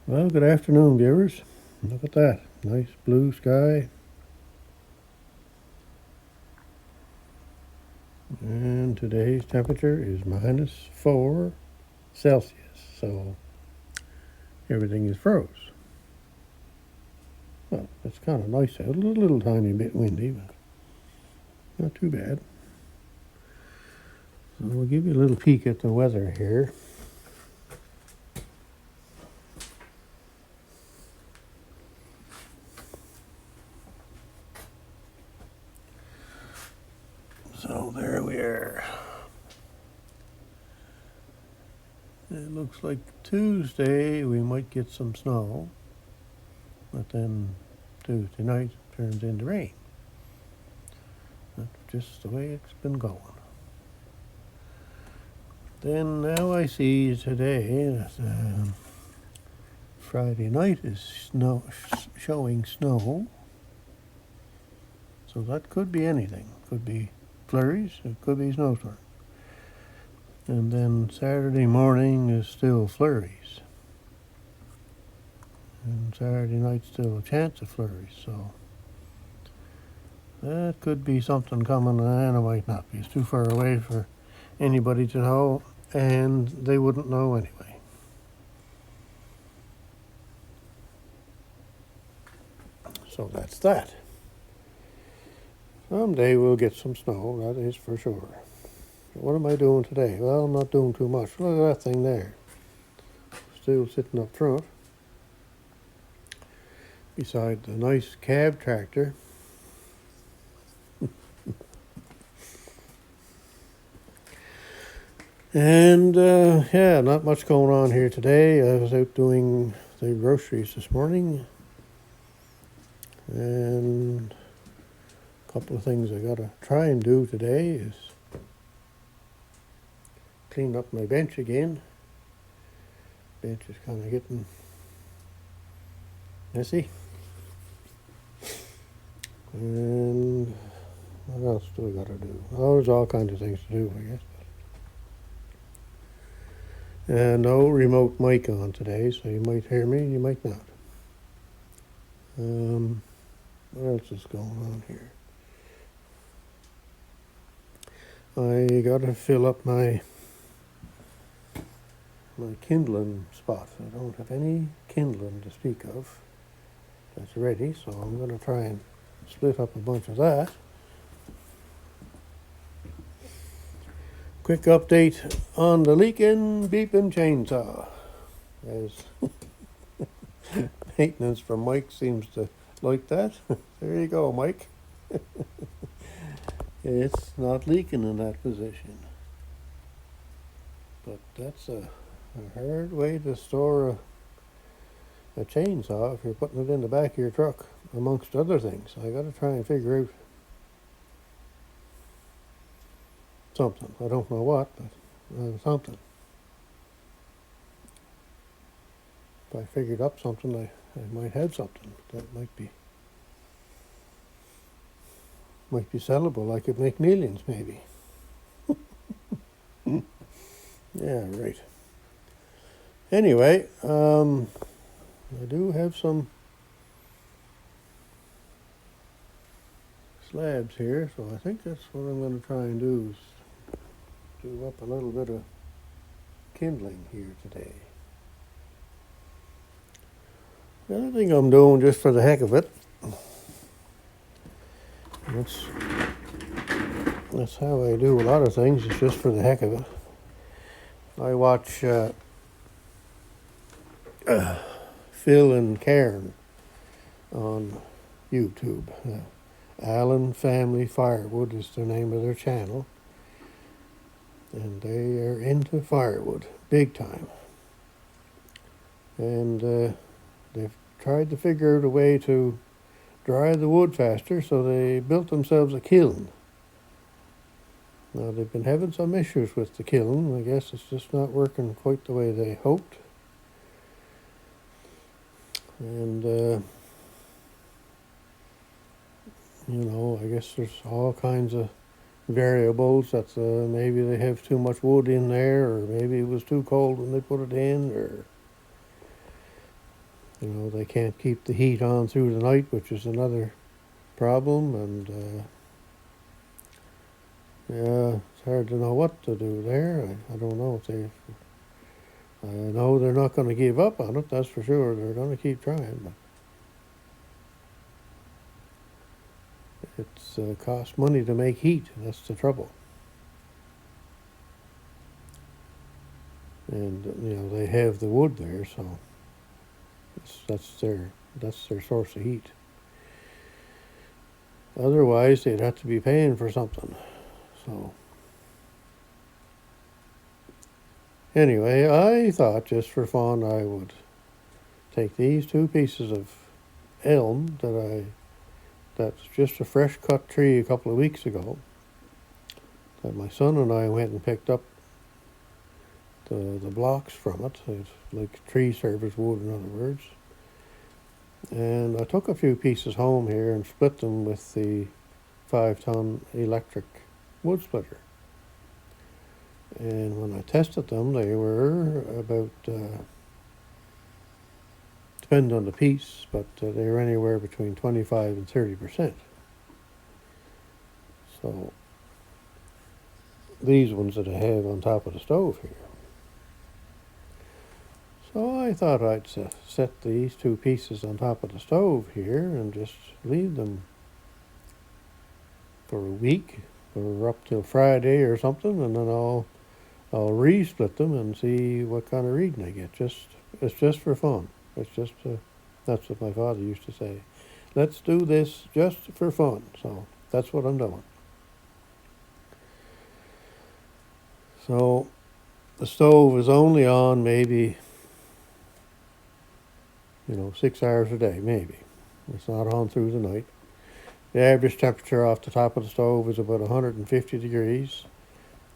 Well, good afternoon, viewers. Look at that. Nice blue sky. And today's temperature is -4 Celsius. So everything is froze. Well, it's kind of nice out. A little tiny bit windy, but not too bad. So we'll give you a little peek at the weather here. So there we are. It looks like Tuesday we might get some snow, but then Tuesday night turns into rain. That's just the way it's been going. Then now I see today that Friday night is showing snow. So that could be anything. Could be flurries, it could be snowstorm. And then Saturday morning is still flurries. And Saturday night still a chance of flurries. So that could be something coming, and it might not be. It's too far away for anybody to know, and they wouldn't know anyway. So that's that. Someday we'll get some snow, that is for sure. What am I doing today? Well, I'm not doing too much. Look at that thing there. Still sitting up front. Beside the nice cab tractor. And yeah, not much going on here today. I was out doing the groceries this morning. And a couple of things I gotta try and do today is clean up my bench again. Bench is kind of getting messy. And what else do we gotta do? Oh, there's all kinds of things to do, I guess. And no remote mic on today, so you might hear me, you might not. What else is going on here? I gotta fill up my kindling spot. I don't have any kindling to speak of that's ready, so I'm gonna try and split up a bunch of that. Quick update on the leaking beeping chainsaw, as maintenance from Mike seems to like that. There you go, Mike. It's not leaking in that position. But that's a hard way to store a chainsaw if you're putting it in the back of your truck, amongst other things. I got to try and figure out something. I don't know what, but something. If I figured up something, I might have something that might be sellable. I could make millions, maybe. Yeah, right. Anyway, I do have some slabs here, so I think that's what I'm going to try and do, is do up a little bit of kindling here today. The other thing I'm doing, just for the heck of it, that's how I do a lot of things, it's just for the heck of it. I watch Phil and Karen on YouTube. Allen Family Firewood is the name of their channel. And they are into firewood, big time. And they've tried to figure out a way to dry the wood faster, so they built themselves a kiln. Now, they've been having some issues with the kiln. I guess it's just not working quite the way they hoped. And, I guess there's all kinds of variables. That maybe they have too much wood in there, or maybe it was too cold when they put it in, or they can't keep the heat on through the night, which is another problem, and yeah, it's hard to know what to do there. I don't know if they. I know they're not going to give up on it. That's for sure. They're going to keep trying, but it's costs money to make heat. That's the trouble. And they have the wood there, so that's their source of heat. Otherwise, they'd have to be paying for something. So anyway, I thought just for fun I would take these two pieces of elm that's just a fresh cut tree a couple of weeks ago, that my son and I went and picked up the blocks from it. It's like tree service wood, in other words. And I took a few pieces home here and split them with the 5-ton electric wood splitter. And when I tested them, they were about, depending on the piece, but they were anywhere between 25 and 30%. So these ones that I have on top of the stove here. So I thought I'd set these two pieces on top of the stove here and just leave them for a week or up till Friday or something, and then I'll re-split them and see what kind of reading I get. It's just for fun. It's just that's what my father used to say. Let's do this just for fun. So that's what I'm doing. So the stove is only on maybe 6 hours a day, maybe. It's not on through the night. The average temperature off the top of the stove is about 150 degrees.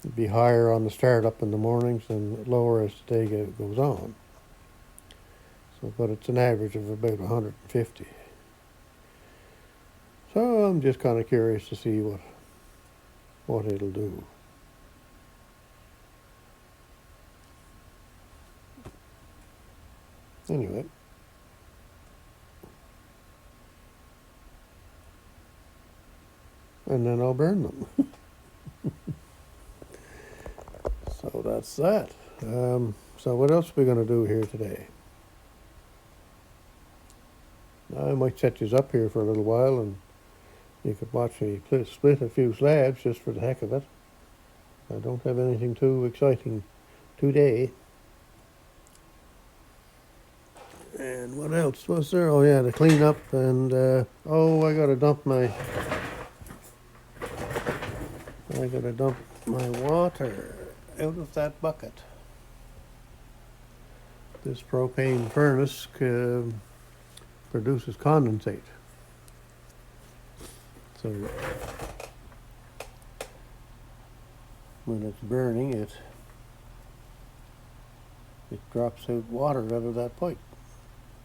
It'd be higher on the start up in the mornings and lower as the day goes on. So, but it's an average of about 150. So I'm just kind of curious to see what it'll do. Anyway. And then I'll burn them. So that's that. So what else are we going to do here today? I might set you up here for a little while and you could watch me split a few slabs just for the heck of it. I don't have anything too exciting today. And what else was there? Oh yeah, to clean up and I gotta dump my water out of that bucket. This propane furnace produces condensate. So when it's burning, it drops out water out of that pipe.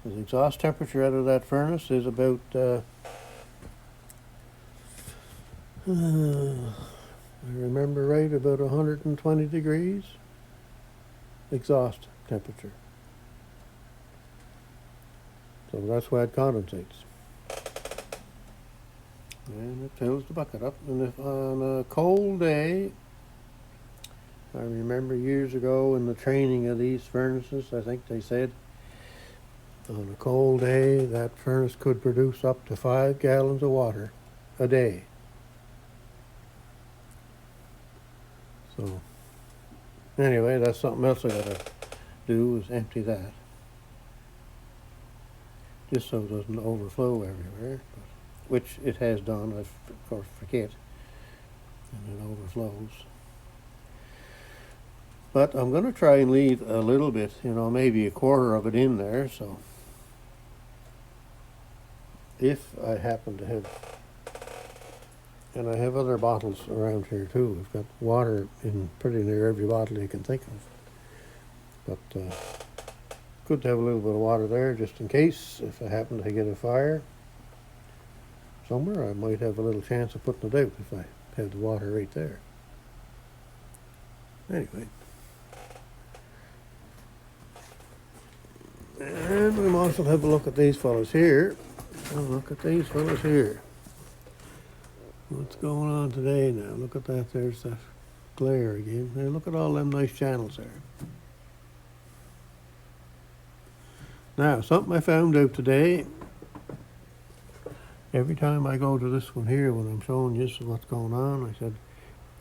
The exhaust temperature out of that furnace is about I remember right, about 120 degrees exhaust temperature. So that's why it condensates. And it fills the bucket up. And if on a cold day, I remember years ago in the training of these furnaces, I think they said, on a cold day, that furnace could produce up to 5 gallons of water a day. So, anyway, that's something else I gotta do, is empty that. Just so it doesn't overflow everywhere, which it has done, I of course forget, and it overflows. But I'm going to try and leave a little bit, maybe a quarter of it in there, so if I happen to have, and I have other bottles around here too. I've got water in pretty near every bottle you can think of. But good to have a little bit of water there just in case, if I happen to get a fire somewhere, I might have a little chance of putting it out if I have the water right there. Anyway. And we might as well have a look at these fellas here. Look at these fellas here. What's going on today now? Look at that. There's that glare again. Hey, look at all them nice channels there. Now, something I found out today. Every time I go to this one here, when I'm showing you what's going on, I said,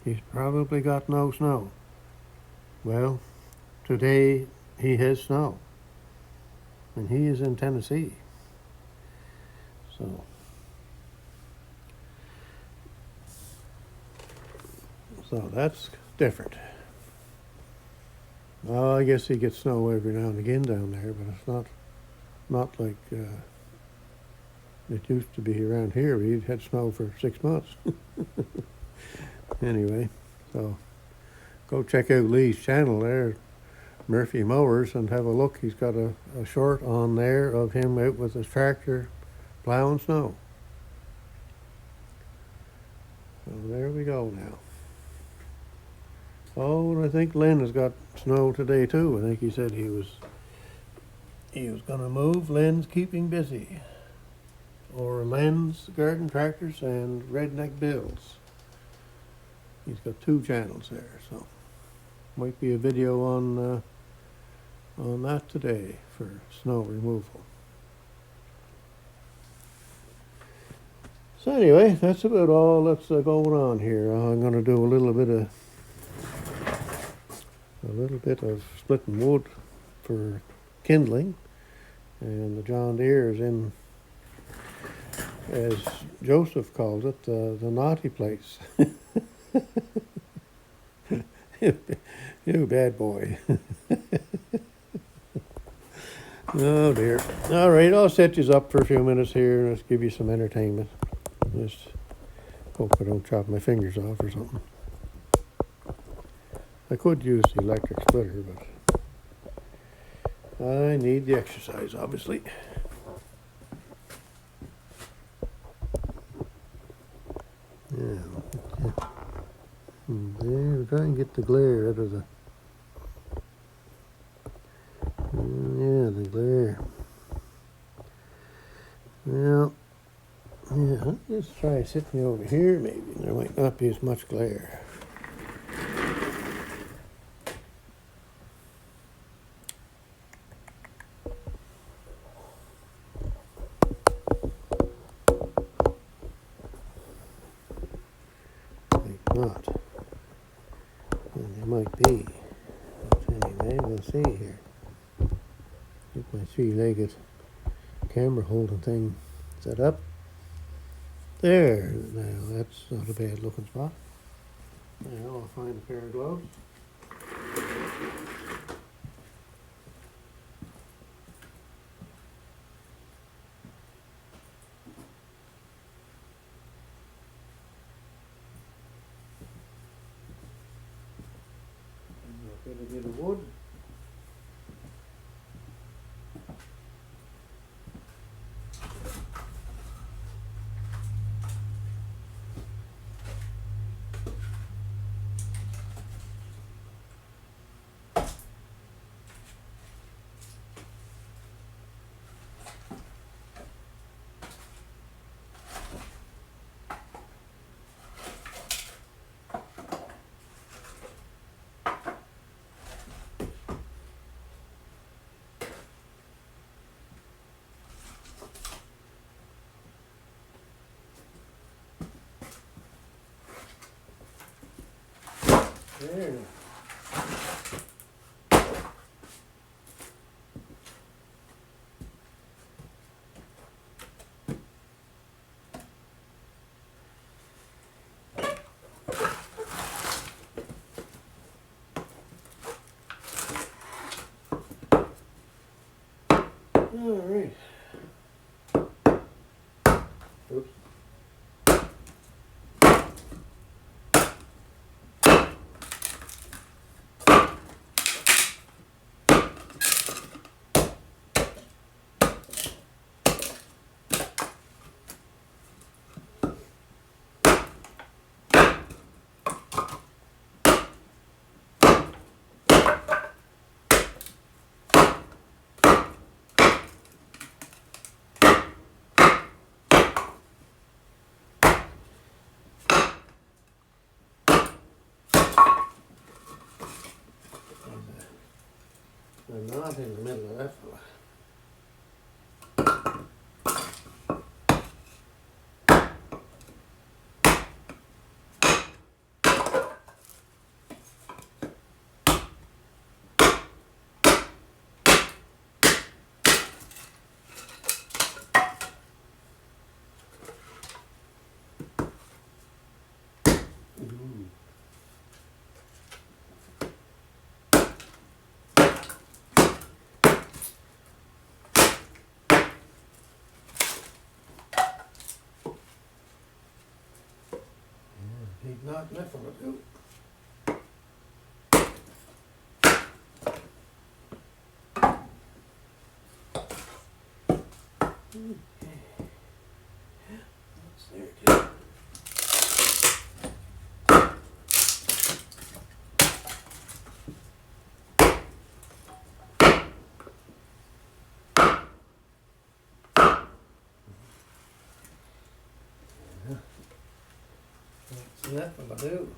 he's probably got no snow. Well, today he has snow. And he is in Tennessee. So that's different. Well, I guess he gets snow every now and again down there, but it's not like it used to be around here. He'd had snow for 6 months. Anyway, so go check out Lee's channel there, Murphy Mowers, and have a look. He's got a short on there of him out with his tractor plowing snow. So there we go now. Oh, and I think Lynn has got snow today too. I think he said he was going to move. Lynn's keeping busy. Or Lynn's Garden Tractors and Redneck Bills. He's got 2 channels there, so might be a video on that today for snow removal. So anyway, that's about all that's going on here. I'm going to do a little bit of splitting wood for kindling, and the John Deere is in, as Joseph calls it, the naughty place. You bad boy. Oh dear. All right, I'll set you up for a few minutes here and just give you some entertainment. Just hope I don't chop my fingers off or something. I could use the electric splitter, but I need the exercise, obviously. Yeah. There, try and get the glare out of the... Yeah, the glare. Well, yeah, let's try sitting over here maybe. There might not be as much glare. Not. And there might be. But anyway, we'll see here. Get my 3-legged camera holding thing set up. There. Now that's not a bad looking spot. Now I'll find a pair of gloves. Get a bit of wood. There. All right. Oops. I'm not in the middle of that fella. He's not nothing to do. That's there too. That's nothing to do.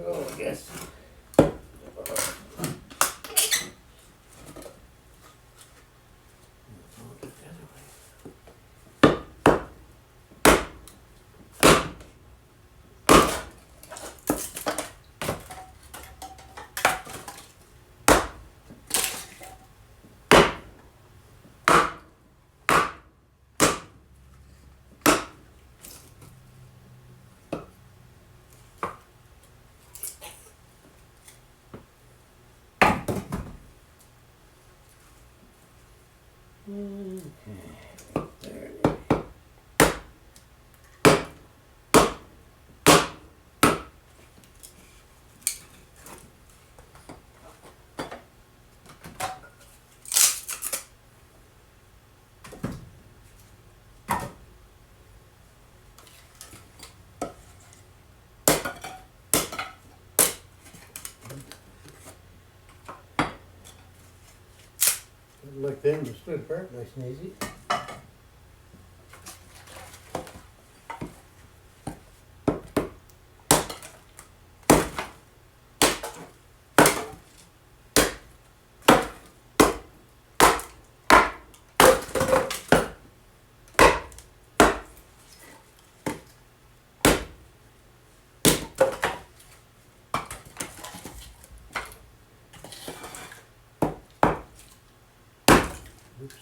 Oh, I guess. Okay, there it is. Like them to split apart nice and easy. Oops.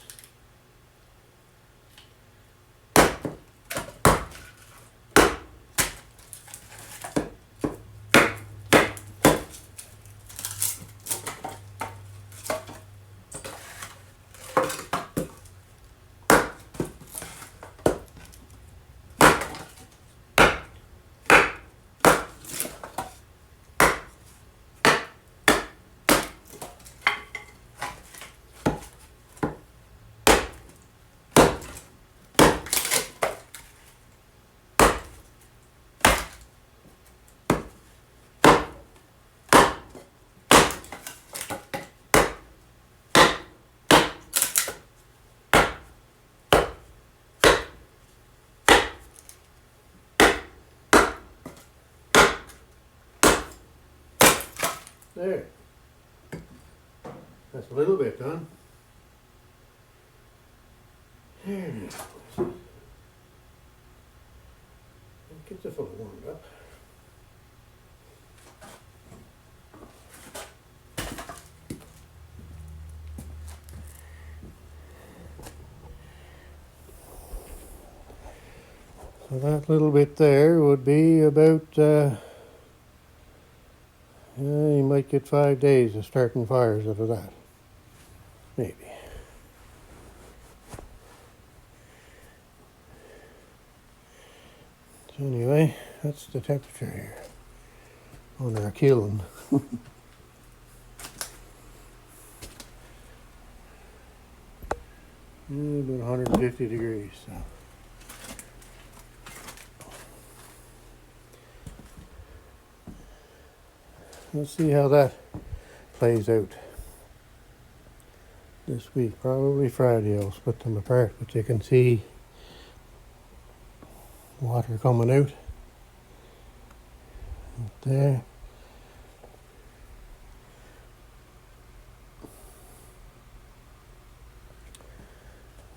There. That's a little bit done. There it is. Get the foot warmed up. So that little bit there would be about, you might get 5 days of starting fires out of that. Maybe. So anyway, that's the temperature here on our kiln. About 150 degrees. So. let's see how that plays out this week. Probably Friday I'll split them apart, but you can see water coming out there.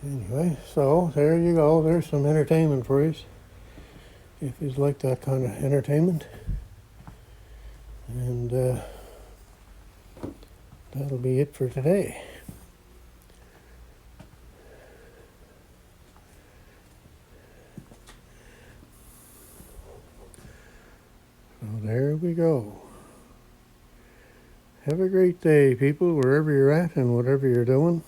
Anyway, so there you go. There's some entertainment for you if you like that kind of entertainment. And that'll be it for today. So there we go. Have a great day, people, wherever you're at and whatever you're doing.